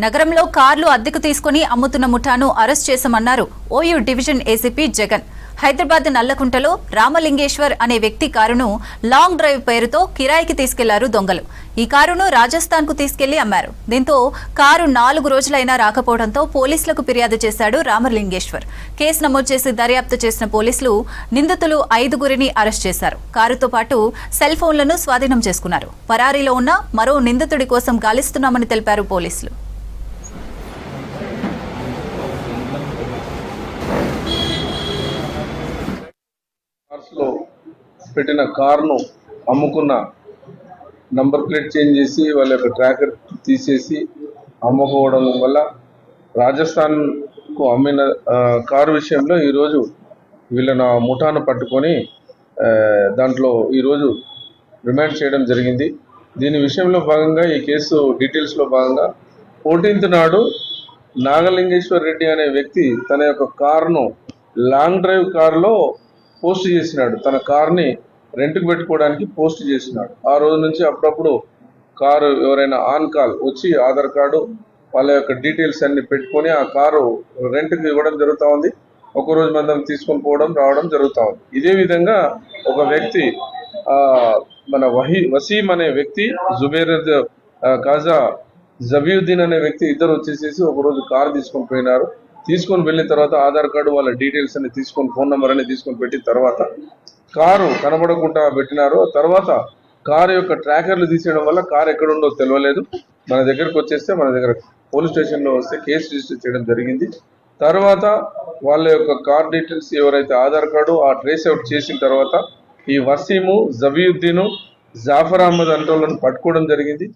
నగరంలో కార్లు అద్దెకు తీసుకుని అమ్ముతున్న ముఠాను అరెస్ట్ చేశామన్నారు OU division ACP Jagan. Hyderabad నల్లకుంటలో రామలింగేశ్వర్ అనే వ్యక్తి కారును లాంగ్ డ్రైవ్ పేరుతో కిరాయికి తీసుకెళ్లారు దొంగలు. ఈ కారును రాజస్థాన్ కు తీసుకెళ్లి అమ్మారు. దీంతో కారు 4 రోజులైనా రాకపోవడంతో పోలీసులకు ఫిర్యాదు చేశాడు రామలింగేశ్వర్. కేసు నమోదు చేసి దర్యాప్తు చేసిన పోలీసులు నిందితులు 5గురిని అరెస్ట్ చేశారు. కారుతో పాటు సెల్ ఫోన్లను స్వాధీనం చేసుకున్నారు. పరారీలో ఉన్న మరో నిందితుడి కోసం గాలిస్తున్నామని తెలిపారు పోలీసులు. లో పెట్టిన కారును అమ్ముకున్న నంబర్ ప్లేట్ చేంజ్ చేసి వాళ్ళ యొక్క ట్రాకర్ తీసేసి అమ్ముకోవడం వల్ల రాజస్థాన్కు అమ్మిన కారు విషయంలో ఈరోజు వీళ్ళను ముఠాను పట్టుకొని దాంట్లో ఈరోజు రిమాండ్ చేయడం జరిగింది. దీని విషయంలో భాగంగా ఈ కేసు డీటెయిల్స్లో భాగంగా 14th నాడు నాగలింగేశ్వర్ రెడ్డి అనే వ్యక్తి తన యొక్క కారును లాంగ్ డ్రైవ్ కారులో పోస్ట్ చేసినాడు. తన కార్ని రెంట్కి పెట్టుకోవడానికి పోస్ట్ చేసినాడు. ఆ రోజు నుంచి అప్పుడప్పుడు కారు ఎవరైనా ఆన్ కాల్ వచ్చి ఆధార్ కార్డు వాళ్ళ యొక్క డీటెయిల్స్ అన్ని పెట్టుకొని ఆ కారు రెంట్కి ఇవ్వడం జరుగుతూ ఉంది. ఒకరోజు మందం తీసుకొని పోవడం రావడం జరుగుతూ ఉంది. ఇదే విధంగా ఒక వ్యక్తి మన వసీం అనే వ్యక్తి, జుబేర్ కాజా జబీయుద్దీన్ అనే వ్యక్తి ఇద్దరు వచ్చేసేసి ఒకరోజు కారు తీసుకొని పోయినారు. తీసుకొని వెళ్ళిన తర్వాత ఆధార్ కార్డు వాళ్ళ డీటెయిల్స్ అన్ని తీసుకొని ఫోన్ నెంబర్ అన్ని తీసుకొని పెట్టిన తర్వాత కారు కనబడకుండా పెట్టినారు. తర్వాత కారు యొక్క ట్రాకర్లు తీసేయడం వల్ల కారు ఎక్కడుందో తెలియలేదు. మన దగ్గరకు వచ్చేస్తే మన దగ్గర పోలీస్ స్టేషన్లో వస్తే కేసు రిజిస్టర్ చేయడం జరిగింది. తర్వాత వాళ్ళ యొక్క కార్ డీటెయిల్స్ ఎవరైతే ఆధార్ కార్డు ఆ ట్రేస్ అవుట్ చేసిన తర్వాత ఈ వసీము, జబీయుద్దీను, జాఫర్ అహ్మద్ అంటే వాళ్ళని పట్టుకోవడం జరిగింది.